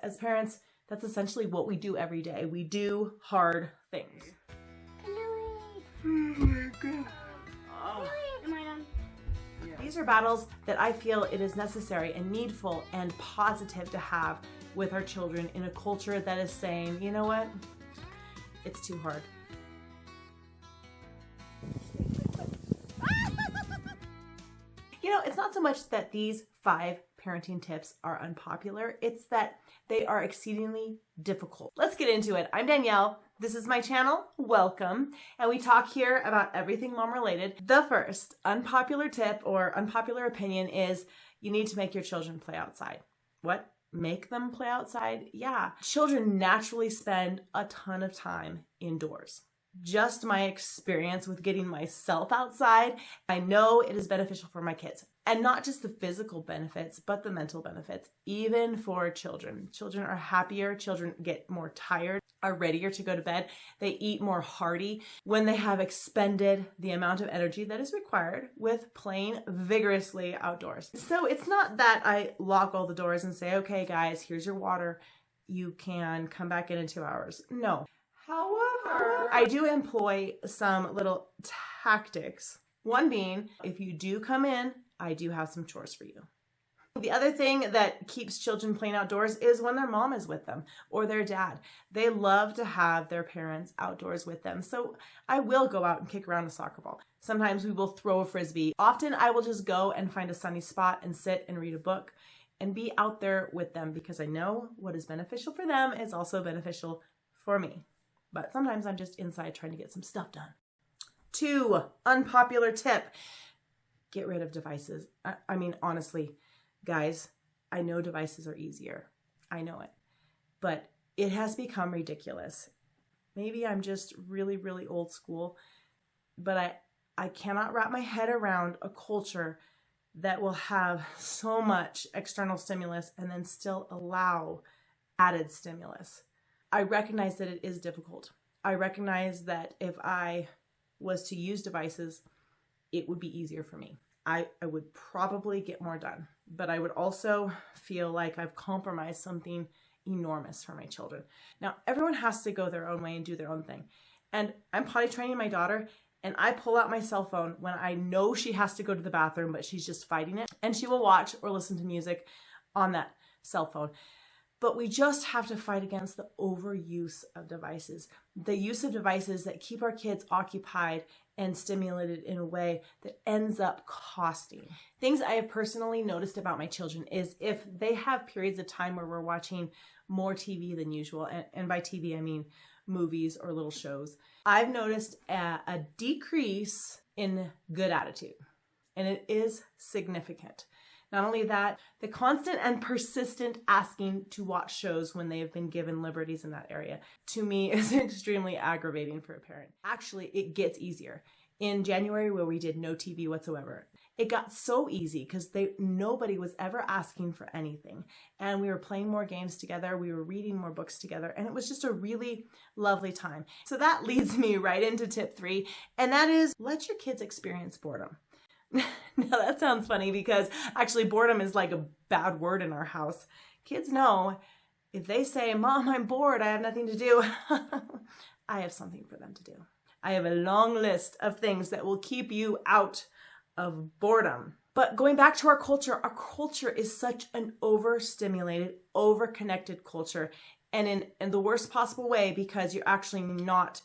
as parents, that's essentially what we do every day. We do hard things. Oh my God. Oh. Am I done? These are battles that I feel it is necessary and needful and positive to have with our children in a culture that is saying, you know what? It's too hard. You know, it's not so much that these 5 parenting tips are unpopular, it's that they are exceedingly difficult. Let's get into it. I'm Danielle. This is my channel. Welcome. And we talk here about everything mom related. The first unpopular tip or unpopular opinion is you need to make your children play outside. What? Make them play outside? Yeah. Children naturally spend a ton of time indoors. Just my experience with getting myself outside, I know it is beneficial for my kids. And not just the physical benefits, but the mental benefits, even for children. Children are happier, children get more tired, are readier to go to bed. They eat more hearty when they have expended the amount of energy that is required with playing vigorously outdoors. So it's not that I lock all the doors and say, okay, guys, here's your water. You can come back in 2 hours. No. However, I do employ some little tactics. One being, if you do come in, I do have some chores for you. The other thing that keeps children playing outdoors is when their mom is with them or their dad. They love to have their parents outdoors with them. So I will go out and kick around a soccer ball. Sometimes we will throw a frisbee. Often I will just go and find a sunny spot and sit and read a book and be out there with them because I know what is beneficial for them is also beneficial for me. But sometimes I'm just inside trying to get some stuff done. 2, unpopular tip. Get rid of devices. I mean, honestly, guys, I know devices are easier. I know it. But it has become ridiculous. Maybe I'm just really, really old school, but I cannot wrap my head around a culture that will have so much external stimulus and then still allow added stimulus. I recognize that it is difficult. I recognize that if I was to use devices, it would be easier for me. I would probably get more done, but I would also feel like I've compromised something enormous for my children. Now, everyone has to go their own way and do their own thing. And I'm potty training my daughter, and I pull out my cell phone when I know she has to go to the bathroom, but she's just fighting it. And she will watch or listen to music on that cell phone. But we just have to fight against the overuse of devices, the use of devices that keep our kids occupied and stimulated in a way that ends up costing. Things I have personally noticed about my children is if they have periods of time where we're watching more TV than usual, and by TV I mean movies or little shows, I've noticed a decrease in good attitude, and it is significant. Not only that, the constant and persistent asking to watch shows when they have been given liberties in that area, to me, is extremely aggravating for a parent. Actually, it gets easier. In January, where we did no TV whatsoever, it got so easy because nobody was ever asking for anything. And we were playing more games together, we were reading more books together, and it was just a really lovely time. So that leads me right into tip 3, and that is let your kids experience boredom. Now that sounds funny because actually boredom is like a bad word in our house. Kids know if they say, "Mom, I'm bored, I have nothing to do," I have something for them to do. I have a long list of things that will keep you out of boredom. But going back to our culture is such an overstimulated, overconnected culture, and in the worst possible way because you're actually not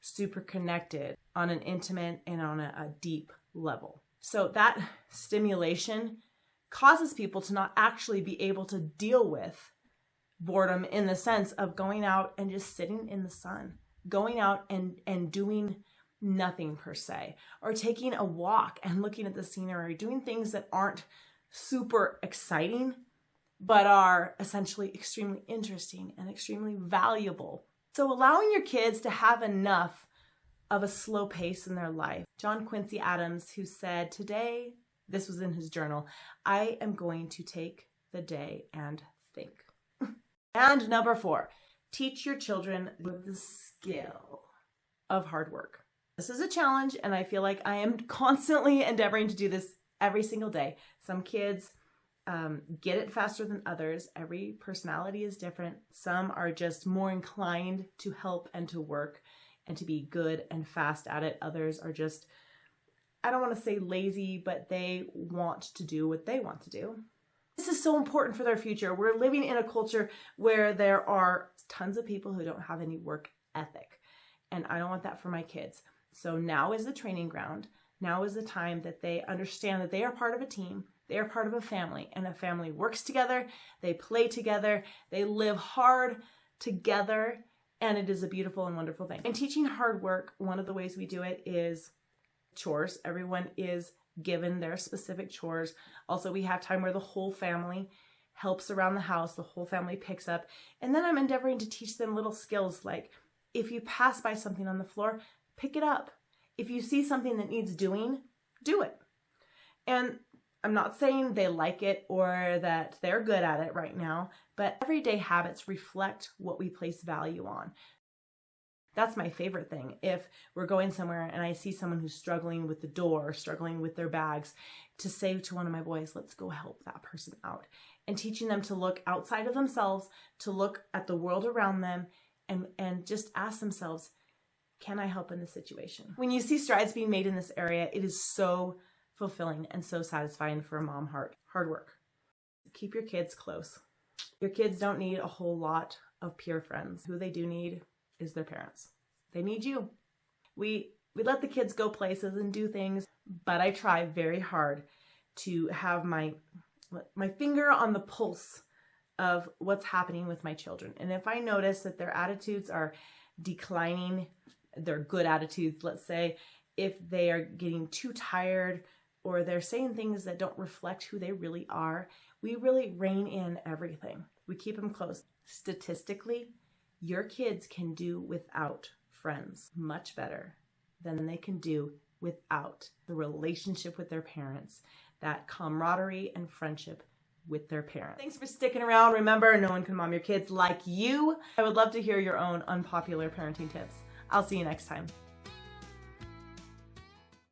super connected on an intimate and on a deep level. So that stimulation causes people to not actually be able to deal with boredom in the sense of going out and just sitting in the sun, going out and doing nothing per se, or taking a walk and looking at the scenery, doing things that aren't super exciting, but are essentially extremely interesting and extremely valuable. So allowing your kids to have enough of a slow pace in their life. John Quincy Adams, who said, today, this was in his journal, I am going to take the day and think. And number 4, teach your children the skill of hard work. This is a challenge, and I feel like I am constantly endeavoring to do this every single day. Some kids get it faster than others. Every personality is different. Some are just more inclined to help and to work and to be good and fast at it. Others are just, I don't want to say lazy, but they want to do what they want to do. This is so important for their future. We're living in a culture where there are tons of people who don't have any work ethic, and I don't want that for my kids. So now is the training ground. Now is the time that they understand that they are part of a team. They are part of a family, and a family works together. They play together. They live hard together, and it is a beautiful and wonderful thing. In teaching hard work, one of the ways we do it is chores. Everyone is given their specific chores. Also, we have time where the whole family helps around the house. The whole family picks up. And then I'm endeavoring to teach them little skills like, if you pass by something on the floor, pick it up. If you see something that needs doing, do it. And I'm not saying they like it or that they're good at it right now, but everyday habits reflect what we place value on. That's my favorite thing. If we're going somewhere and I see someone who's struggling with the door, struggling with their bags, to say to one of my boys, let's go help that person out. And teaching them to look outside of themselves, to look at the world around them, and just ask themselves, can I help in this situation? When you see strides being made in this area, it is so fulfilling and so satisfying for a mom heart. Hard work. Keep your kids close. Your kids don't need a whole lot of peer friends. Who they do need is their parents. They need you. We let the kids go places and do things, but I try very hard to have my finger on the pulse of what's happening with my children. And if I notice that their attitudes are declining, their good attitudes, let's say, if they are getting too tired or they're saying things that don't reflect who they really are, we really rein in everything. We keep them close. Statistically, your kids can do without friends much better than they can do without the relationship with their parents, that camaraderie and friendship with their parents. Thanks for sticking around. Remember, no one can mom your kids like you. I would love to hear your own unpopular parenting tips. I'll see you next time.